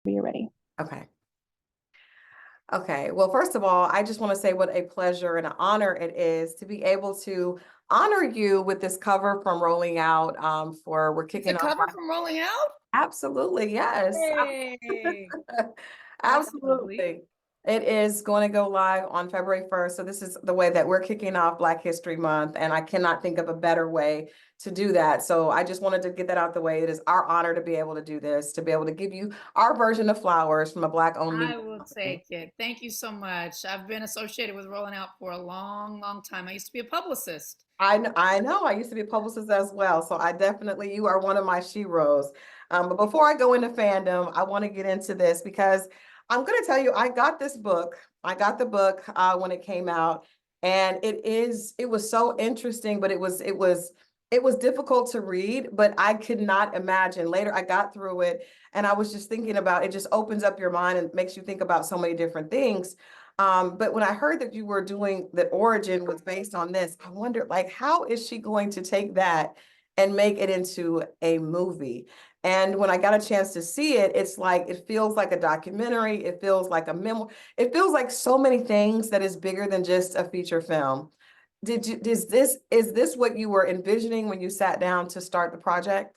You're ready. Okay. Okay. Well, first of all, I just want to say what a pleasure and an honor it is to be able to honor you with this cover from Rolling Out. For we're It's a kicking off. cover from Rolling Out? Absolutely, yes. Hey, that's lovely. Absolutely. It is going to go live on February 1st. So this is the way that we're kicking off Black History Month, and I cannot think of a better way to do that. So I just wanted to get that out the way. It is our honor to be able to do this, to be able to give you our version of flowers from a Black-owned I media will company. take it. Thank you so much. I've been associated with Rolling Out for a long, long time. I used to be a publicist. I know. I used to be a publicist as well. So I definitely, you are one of my sheroes. But before I go into fandom, I want to get into this because I'm going to tell you, I got this book. I got the book when it came out, and it was so interesting, but it was difficult to read, but I could not imagine. Later, I got through it, and I was just thinking about it. Just opens up your mind and makes you think about so many different things. But when I heard that you were doing that origin was based on this, I wondered like, how is she going to take that and make it into a movie? And when I got a chance to see it, it's like, it feels like a documentary. It feels like a memoir. It feels like so many things that is bigger than just a feature film. Is this what you were envisioning when you sat down to start the project?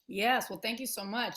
Yes, well, thank you so much.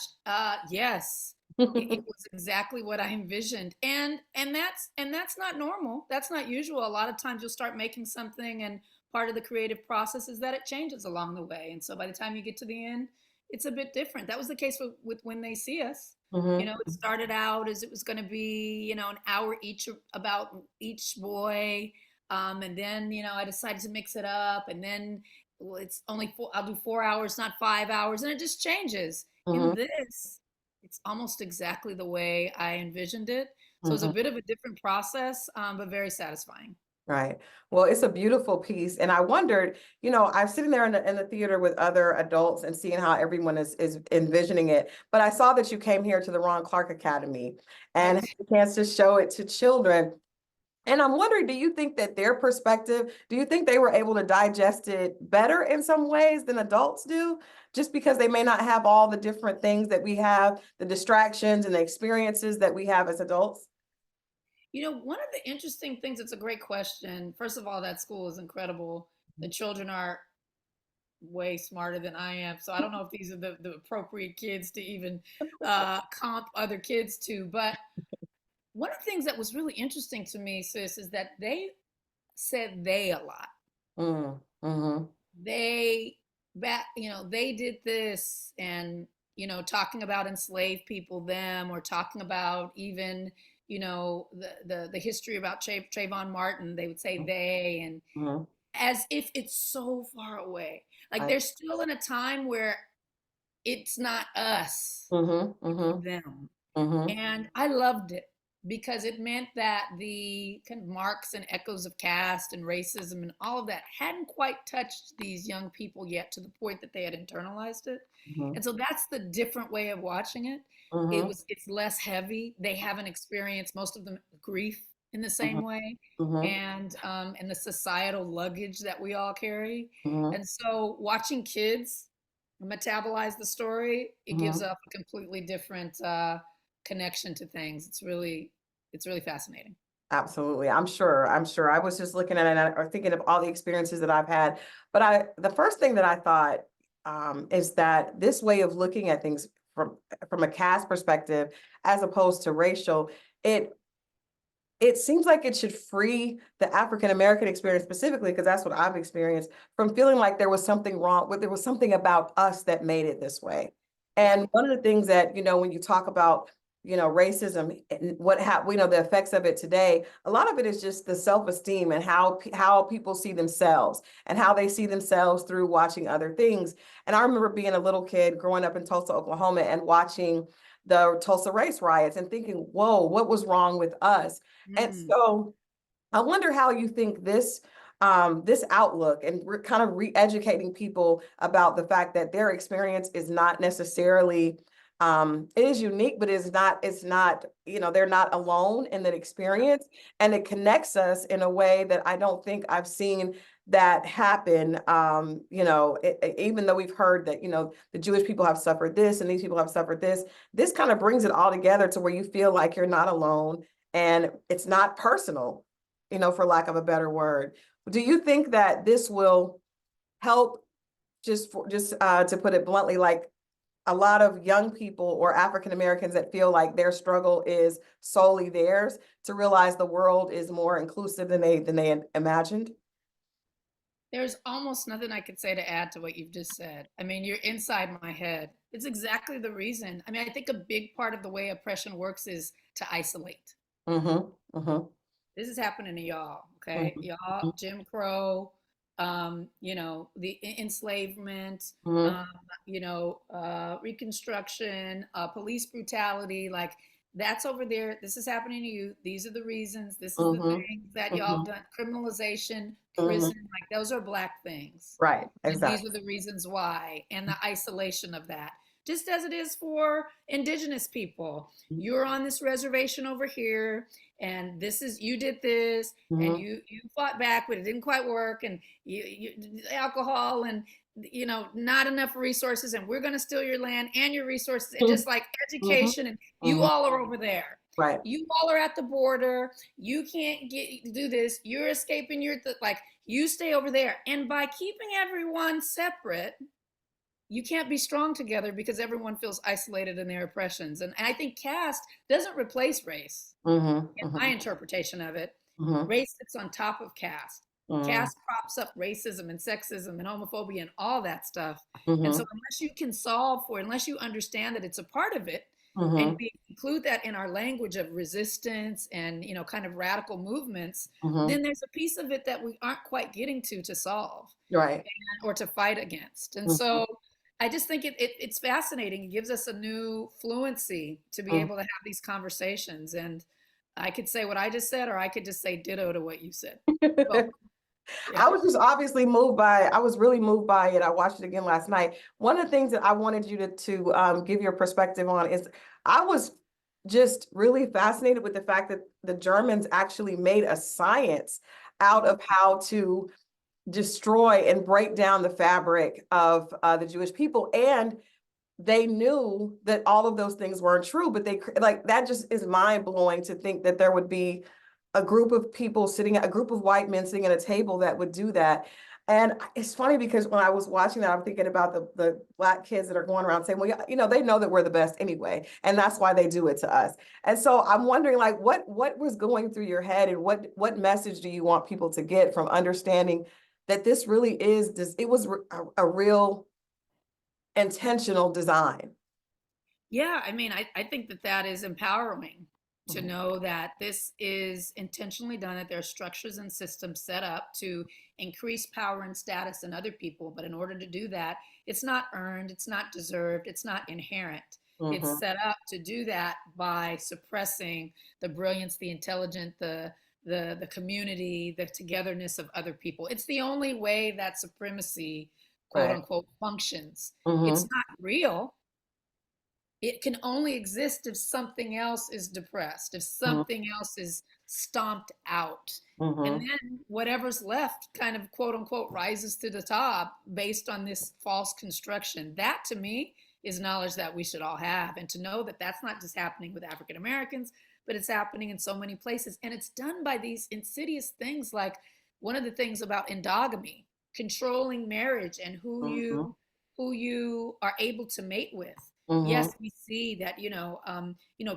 Yes, it was exactly what I envisioned, and that's not normal. That's not usual. A lot of times you'll start making something, and part of the creative process is that it changes along the way. And so by the time you get to the end, it's a bit different. That was the case with When They See Us. You Hmm. know, it started out as it was going to be, an hour each about each boy, and then I decided to mix it up, and then well, it's only four, I'll do 4 hours, not 5 hours, and it just changes. In Hmm. this, it's almost exactly the way I envisioned it. So it's a Hmm. bit of a different process, but very satisfying. Right. Well, it's a beautiful piece. And I wondered, I'm sitting there in the theater with other adults and seeing how everyone is envisioning it. But I saw that you came here to the Ron Clark Academy and had Yes. a chance to show it to children. And I'm wondering, do you think that their perspective, do you think they were able to digest it better in some ways than adults do? Just because they may not have all the different things that we have, the distractions and the experiences that we have as adults? One of the interesting things, it's a great question. First of all, that school is incredible. The children are way smarter than I am. So I don't know if these are the appropriate kids to even comp other kids to. But one of the things that was really interesting to me, sis, is that they said they a lot. Mm, mm-hmm, They did this, and talking about enslaved people, them, or talking about even the history about Trayvon Martin. They would say they, and mm-hmm. as if it's so far away, like Right. they're still in a time where it's not us, Mm-hmm, it's mm-hmm, them. mm-hmm. And I loved it because it meant that the kind of marks and echoes of caste and racism and all of that hadn't quite touched these young people yet, to the point that they had internalized it. Mhm, And so that's the different way of watching it. mhm, It's less heavy. They haven't experienced, most of them, grief in the same mhm, way, mhm, and the societal luggage that we all carry. mhm, And so watching kids metabolize the story, it gives mhm. up a completely different connection to things. It's really fascinating. Absolutely. I'm sure. I'm sure. I was just looking at it or thinking of all the experiences that I've had. But the first thing that I thought is that this way of looking at things from a caste perspective, as opposed to racial, it it seems like it should free the African American experience specifically, because that's what I've experienced, from feeling like there was something wrong, there was something about us that made it this way. Yeah. And one of the things that, when you talk about, racism and the effects of it today, a lot of it is just the self-esteem and how people see themselves and how they see themselves through watching other things. And I remember being a little kid growing up in Tulsa, Oklahoma, and watching the Tulsa race riots and thinking, whoa, what was wrong with us? And Mm. so I wonder how you think this outlook and we're kind of re-educating people about the fact that their experience is not necessarily It is unique, but it's not, they're not alone in that experience. And it connects us in a way that I don't think I've seen that happen. Even though we've heard that, the Jewish people have suffered this and these people have suffered this kind of brings it all together to where you feel like you're not alone and it's not personal, for lack of a better word. Do you think that this will help, just to put it bluntly, like a lot of young people or African Americans that feel like their struggle is solely theirs, to realize the world is more inclusive than they had imagined? There's almost nothing I could say to add to what you've just said. I mean, you're inside my head. It's exactly the reason. I mean, I think a big part of the way oppression works is to isolate. Mm-hmm. Mm-hmm. This is happening to y'all, okay? Mm-hmm. Y'all, Jim Crow, the enslavement, Mm-hmm. um, Reconstruction, police brutality, like that's over there. This is happening to you. These are the reasons. This is the Mm-hmm. things that y'all Mm-hmm. done. Criminalization, Mm-hmm. prison, like those are black things. Right, And these are exactly. the reasons why, and the isolation of that. Just as it is for indigenous people. You're on this reservation over here, and this is you did this, and Mm-hmm. you fought back, but it didn't quite work, and alcohol and not enough resources, and we're going to steal your land and your resources, and just like Mm-hmm. education, and you Mm-hmm. all are over there. Right. You all are at the border. You can't do this. You're escaping. Like you stay over there, and by keeping everyone separate, you can't be strong together because everyone feels isolated in their oppressions. And I think caste doesn't replace race. Mm-hmm. In my Mm-hmm. interpretation of it, Mm-hmm. race sits on top of caste. Caste props up racism and sexism and homophobia and all that stuff. And so Mm-hmm. unless you can solve for it, unless you understand that it's a part of it, and Mm-hmm. we include that in our language of resistance and kind of radical movements, Mm-hmm. then there's a piece of it that we aren't quite getting to solve Right. or to fight against. And Mm-hmm. so I just think it's fascinating. It gives us a new fluency to be able to have these conversations. And I could say what I just said, or I could just say ditto to what you said. Well, yeah. I was just obviously moved by, I was really moved by it. I watched it again last night. One of the things that I wanted you to give your perspective on is I was just really fascinated with the fact that the Germans actually made a science out of how to destroy and break down the fabric of the Jewish people. And they knew that all of those things weren't true, but like that just is mind blowing to think that there would be a group of people a group of white men sitting at a table that would do that. And it's funny because when I was watching that, I'm thinking about the Black kids that are going around saying, well, they know that we're the best anyway, and that's why they do it to us. And so I'm wondering, like, what was going through your head, and what message do you want people to get from understanding that this really is this? It was a real intentional design. Yeah, I mean, I think that is empowering to Mhm. know that this is intentionally done, that there are structures and systems set up to increase power and status in other people. But in order to do that, it's not earned, it's not deserved, it's not inherent. It's Mhm. set up to do that by suppressing the brilliance, the intelligence, the community, the togetherness of other people. It's the only way that supremacy, quote Right. unquote, functions. It's Mhm. not real. It can only exist if something else is depressed, if Mhm. something else is stomped out. And Mhm. then whatever's left kind of quote unquote rises to the top based on this false construction. That to me is knowledge that we should all have. And to know that that's not just happening with African Americans, but it's happening in so many places. And it's done by these insidious things, like one of the things about endogamy, controlling marriage and Mhm. who you are able to mate with. Yes, Mhm. we see that,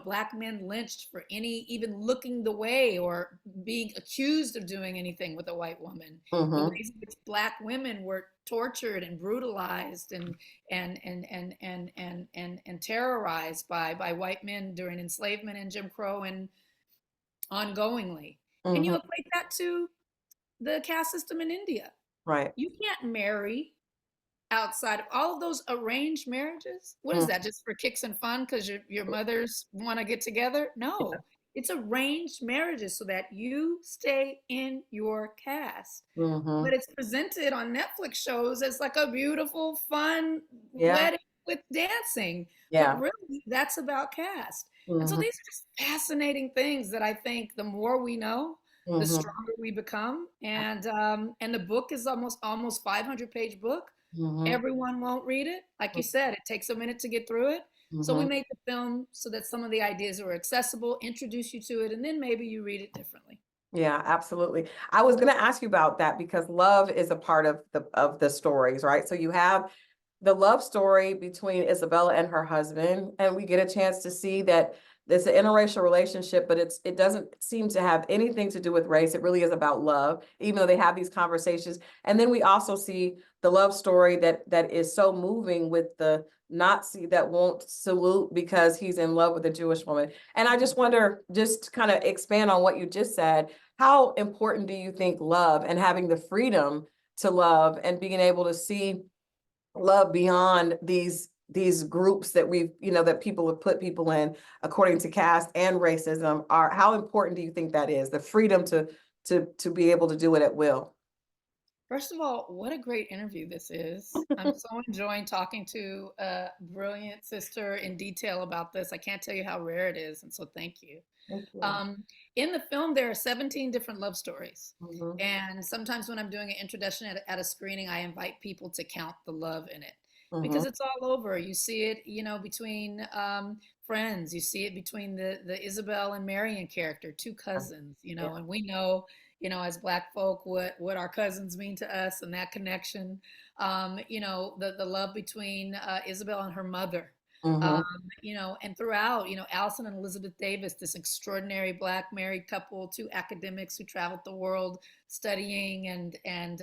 black men lynched for any even looking the way or being accused of doing anything with a white woman. The Mhm. ways in which black women were tortured and brutalized and terrorized by white men during enslavement and Jim Crow and ongoingly. And you Mhm. equate that to the caste system in India. Right. You can't marry outside of all of those arranged marriages. What is Mm. that, just for kicks and fun because your mothers want to get together? No, it's arranged marriages so that you stay in your caste. But Mhm. it's presented on Netflix shows as like a beautiful, fun Yeah. wedding with dancing, but Yeah. really that's about caste. And so Hmm. these are just fascinating things that I think the more we know, the Hmm. stronger we become. And the book is almost 500-page book. Hmm. Everyone won't read it. Like you said, it takes a minute to get through it. So we Hmm. made the film so that some of the ideas are accessible, introduce you to it, and then maybe you read it differently. Yeah, absolutely. I was going to ask you about that because love is a part of the stories, right? So you have the love story between Isabella and her husband, and we get a chance to see that it's an interracial relationship, but it doesn't seem to have anything to do with race. It really is about love, even though they have these conversations. And then we also see the love story that is so moving with the Nazi that won't salute because he's in love with a Jewish woman. And I just wonder, just kind of expand on what you just said. How important do you think love and having the freedom to love and being able to see love beyond these groups that we've, that people have put people in according to caste and racism, are how important do you think that is, the freedom to be able to do it at will? First of all, what a great interview this is. I'm so enjoying talking to a brilliant sister in detail about this. I can't tell you how rare it is, and so thank you. Thank you. Um, in the film, there are 17 different love stories. Hmm. And sometimes when I'm doing an introduction at a screening, I invite people to count the love in it Hmm. because it's all over. You see it, between friends. You see it between the Isabel and Marion character, two cousins, Yeah. and we know, as Black folk, what our cousins mean to us and that connection. The love between Isabel and her mother, um, Hmm. and throughout, Allison and Elizabeth Davis, this extraordinary Black married couple, two academics who traveled the world studying and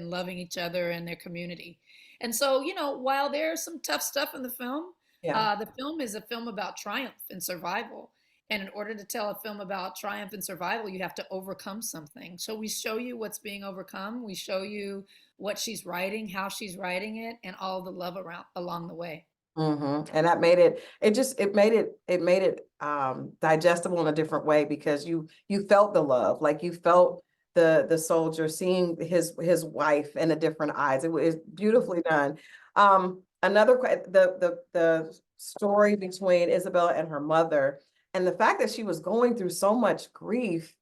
loving each other and their community. And so, while there's some tough stuff in Yeah. the film is a film about triumph and survival. And in order to tell a film about triumph and survival, you have to overcome something. So we show you what's being overcome. We show you what she's writing, how she's writing it, and all the love around along the way. And that made it digestible in a different way because you felt the love, like you felt the soldier seeing his wife in a different eyes. It was beautifully done. The story between Isabella and her mother, and the fact that she was going through so much grief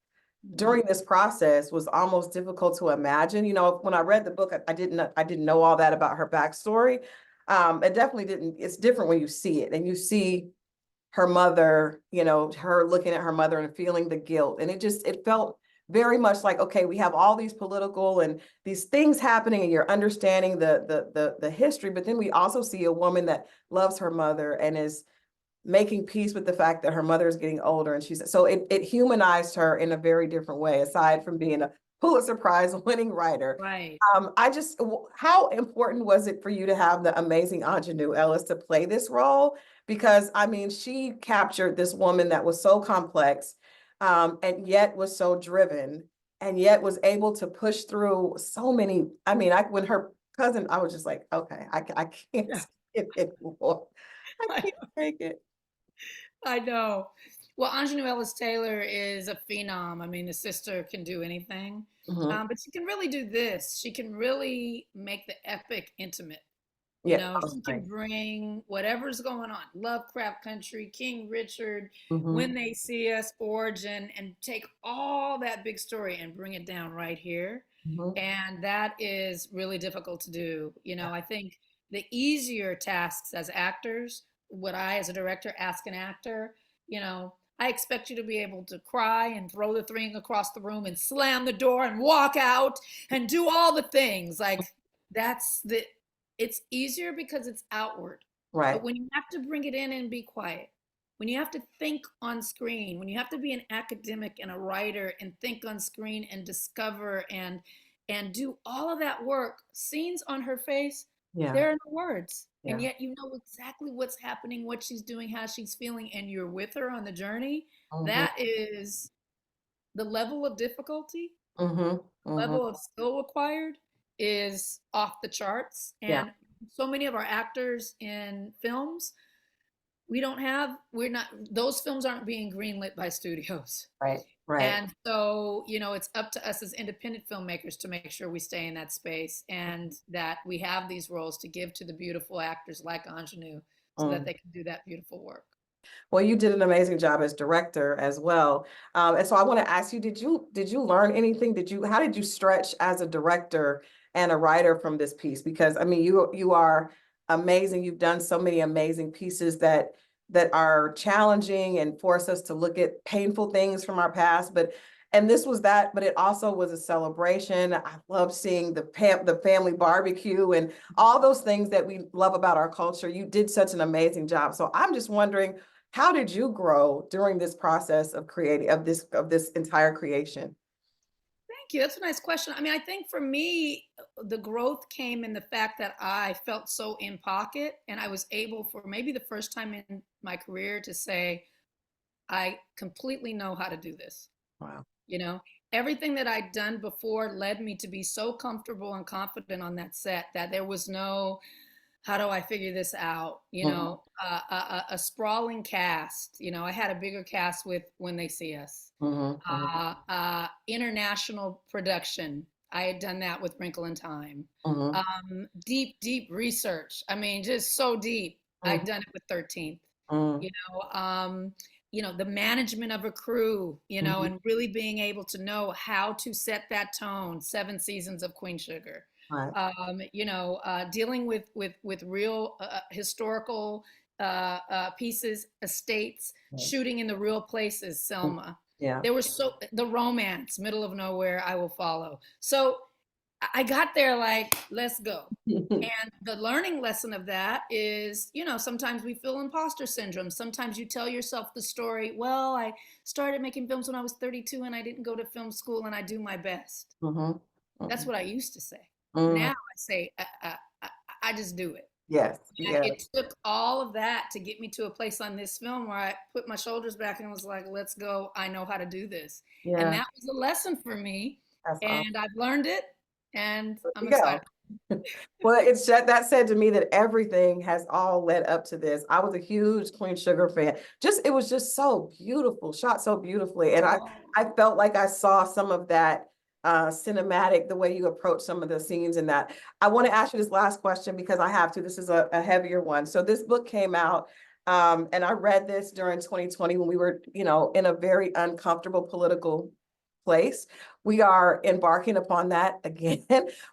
Mhm. during this process was almost difficult to imagine. When I read the book, I didn't know all that about her backstory. It definitely didn't. It's different when you see it and you see her mother, her looking at her mother and feeling the guilt. And it felt very much like, okay, we have all these political and these things happening and you're understanding the history, but then we also see a woman that loves her mother and is making peace with the fact that her mother is getting older. And it humanized her in a very different way, aside from being a Pulitzer Prize winning writer. Right. How important was it for you to have the amazing Ingenue Ellis to play this role? Because I mean, she captured this woman that was so complex, and yet was so driven, and yet was able to push through so many. I mean, when her cousin, I was just like, okay, I can't Yeah. take it anymore. I I, can't take it. I know. Well, Anjanou Ellis Taylor is a phenom. I mean, the sister can do anything, Hmm. but she can really do this. She can really make the epic intimate. Yeah. Oh, She can right. bring whatever's going on, Lovecraft Country, King Richard, Hmm. When They See Us, Origin, and take all that big story and bring it down right here. Hmm. And that is really difficult to do. I think the easier tasks as actors, what I, as a director, ask an actor, I expect you to be able to cry and throw the thing across the room and slam the door and walk out and do all the things. Like, that's the it's easier because it's outward. But Right. when you have to bring it in and be quiet, when you have to think on screen, when you have to be an academic and a writer and think on screen and discover and do all of that work, scenes on her face, Yeah. there are no words. And Yeah. yet you know exactly what's happening, what she's doing, how she's feeling, and you're with her on the journey. Hmm. That is the level of difficulty, Hmm. Hmm. level of skill required is off the charts. Yeah. And so many of our actors in films, we're not, those films aren't being greenlit by studios. Right. Right. And so, it's up to us as independent filmmakers to make sure we stay in that space and that we have these roles to give to the beautiful actors like Ingenue so that Mm. they can do that beautiful work. Well, you did an amazing job as director as well. And so I want to ask you, did you learn anything? How did you stretch as a director and a writer from this piece? Because I mean, you are amazing. You've done so many amazing pieces that are challenging and force us to look at painful things from our past. And this was that, but it also was a celebration. I love seeing the family barbecue and all those things that we love about our culture. You did such an amazing job. So I'm just wondering, how did you grow during this process of creating of this entire creation? Thank you. That's a nice question. I mean, I think for me, the growth came in the fact that I felt so in pocket and I was able for maybe the first time in my career to say, I completely know how to do this. Wow. You know, everything that I'd done before led me to be so comfortable and confident on that set that there was no, how do I figure this out? Mhm, A sprawling cast. I had a bigger cast with When They See Us. mhm, mhm, International production. I had done that with Wrinkle in Time. mhm, Deep, deep research. I mean, just so deep. I'd mhm, done it with 13th. mhm, You know, um, the management of a crew, mhm. and really being able to know how to set that tone. 7 seasons of Queen Sugar. Right. Dealing with real historical pieces, estates, Right. shooting in the real places. Mm. Selma. Yeah. There was the romance, Middle of Nowhere, I Will Follow. So I got there like, let's go. And the learning lesson of that is, sometimes we feel imposter syndrome. Sometimes you tell yourself the story, well, I started making films when I was 32 and I didn't go to film school and I do my best. Mhm, That's mhm, what I used to say. Now mhm. I say, I just do it. Yes, And yes, it took all of that to get me to a place on this film where I put my shoulders back and was like, let's go. I know how to do this. And yeah, that was a lesson for me. that's awesome. And I've learned it and There I'm you go. excited. Well, that said to me that everything has all led up to this. I was a huge Queen Sugar fan. It was just so beautiful, shot so beautifully. And Oh, I felt like I saw some of that cinematic, the way you approach some of the scenes in that. I want to ask you this last question because I have to. This is a heavier one. So this book came out, and I read this during 2020 when we were, in a very uncomfortable political place. We are embarking upon that again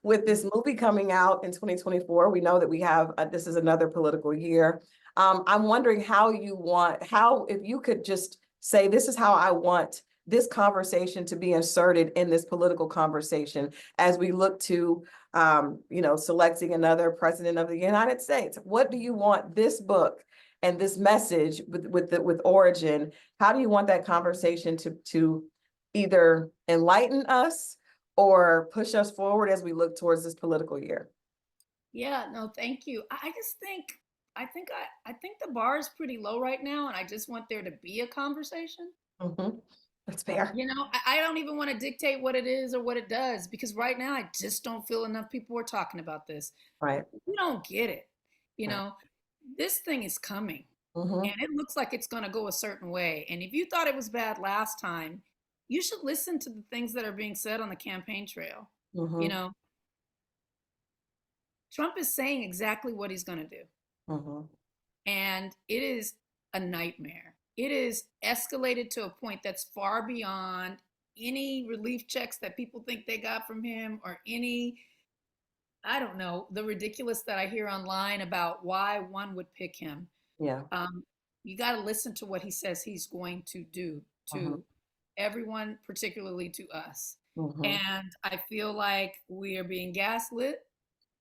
with this movie coming out in 2024. We know that we have this is another political year. I'm wondering if you could just say, this is how I want this conversation to be inserted in this political conversation as we look to, selecting another president of the United States. What do you want this book and this message with Origin? How do you want that conversation to either enlighten us or push us forward as we look towards this political year? yeah, no, thank you. I just think I think the bar is pretty low right now, and I just want there to be a conversation. Mhm. That's fair. I don't even want to dictate what it is or what it does because right now I just don't feel enough people are talking about this. Right. We don't get it. You Right. know, this thing is coming and Mhm. it looks like it's going to go a certain way. And if you thought it was bad last time, you should listen to the things that are being said on the campaign trail. You Mhm. know, Trump is saying exactly what he's going to do. Mhm. And it is a nightmare. It is escalated to a point that's far beyond any relief checks that people think they got from him or any, I don't know, the ridiculous that I hear online about why one would pick him. Yeah. Um, you got to listen to what he says he's going to do Mhm. to everyone, particularly to us. Mhm. And I feel like we are being gaslit.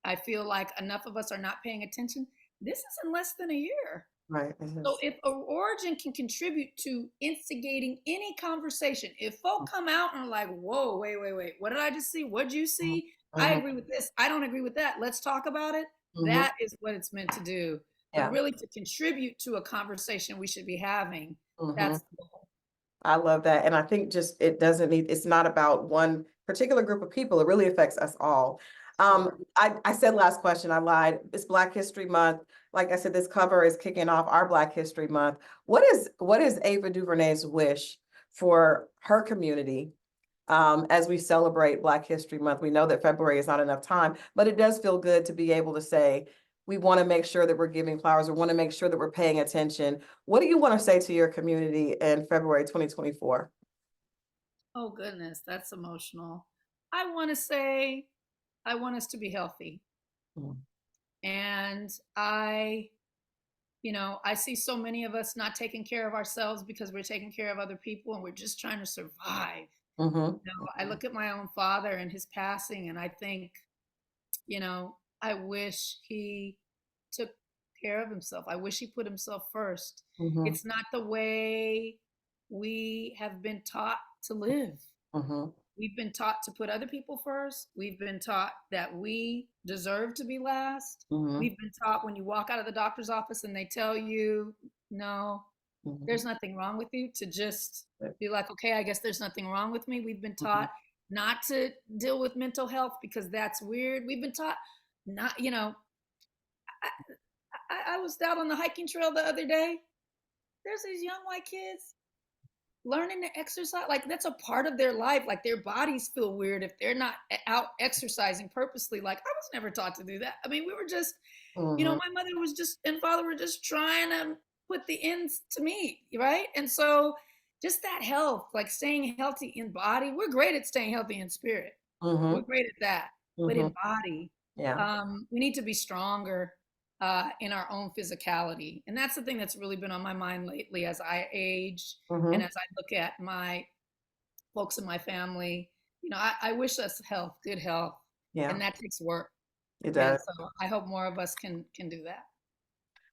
I feel like enough of us are not paying attention. This is in less than a year. Right. It So is. if Origin can contribute to instigating any conversation, if folk come out and are like, whoa, wait, what did I just see? What'd you Mhm. see? I Mhm. agree with this. I don't agree with that. Let's talk about it. Mhm. That is what it's meant to do. But Yeah. really to contribute to a conversation we should be having. Mhm. That's the goal. I love that. And I think just it's not about one particular group of people. It really affects us all. Sure. I said last question, I lied. It's Black History Month. Like I said, this cover is kicking off our Black History Month. What is Ava DuVernay's wish for her community as we celebrate Black History Month. We know that February is not enough time, but it does feel good to be able to say, we want to make sure that we're giving flowers. We want to make sure that we're paying attention. What do you want to say to your community in February 2024? Oh goodness, that's emotional. I want to say I want us to be healthy. Mm. And I see so many of us not taking care of ourselves because we're taking care of other people and we're just trying to survive. Mhm, I look at my own father and his passing and I think, I wish he took care of himself. I wish he put himself first. mhm, It's not the way we have been taught to live. mhm, We've been taught to put other people first. We've been taught that we deserve to be last. mhm, We've been taught when you walk out of the doctor's office and they tell you, no, mhm, there's nothing wrong with you, to just be like, okay, I guess there's nothing wrong with me. We've been mhm, taught not to deal with mental health because that's weird. We've been taught not, I was out on the hiking trail the other day. There's these young white kids learning to exercise, like that's a part of their life. Like their bodies feel weird if they're not out exercising purposely. Like I was never taught to do that. I mean, we were just, mhm, my mother was just and father were just trying to put the ends to meet, right? And so just that health, like staying healthy in body, we're great at staying healthy in spirit. We're mhm, great at that. But mhm. in body, Yeah. we need to be stronger in our own physicality. And that's the thing that's really been on my mind lately as I age and Mhm. as I look at my folks in my family. I wish us health, good health, Yeah, and that takes work. it And does. so I hope more of us can do that.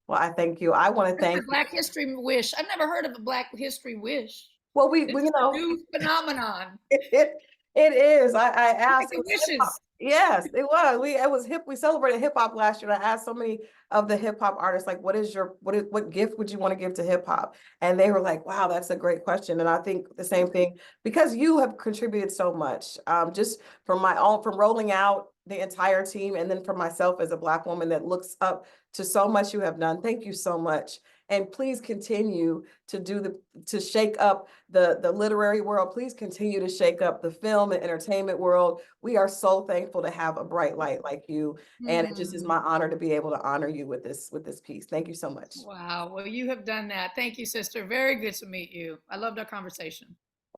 Well, I thank you. I want to That's thank the you. Black History Wish. I've never heard of a Black History Wish. Well, we This is a new phenomenon. it, it is. I Like asked the because hip hop. wishes. Yes, it was. It was hip. We celebrated hip hop last year. And I asked so many of the hip hop artists, like, what gift would you want to give to hip hop? And they were like, wow, that's a great question. And I think the same thing because you have contributed so much. Just from rolling out the entire team, and then for myself as a Black woman that looks up to so much you have done. Thank you so much. And please continue to shake up the literary world. Please continue to shake up the film and entertainment world. We are so thankful to have a bright light like you. And it just is Hmm. my honor to be able to honor you with this piece. Thank you so much. Wow. Well, you have done that. Thank you, sister. Very good to meet you. I loved our conversation.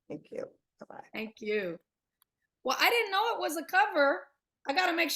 Thank you. Bye-bye. Thank you. Well, I didn't know it was a cover. I got to make sure.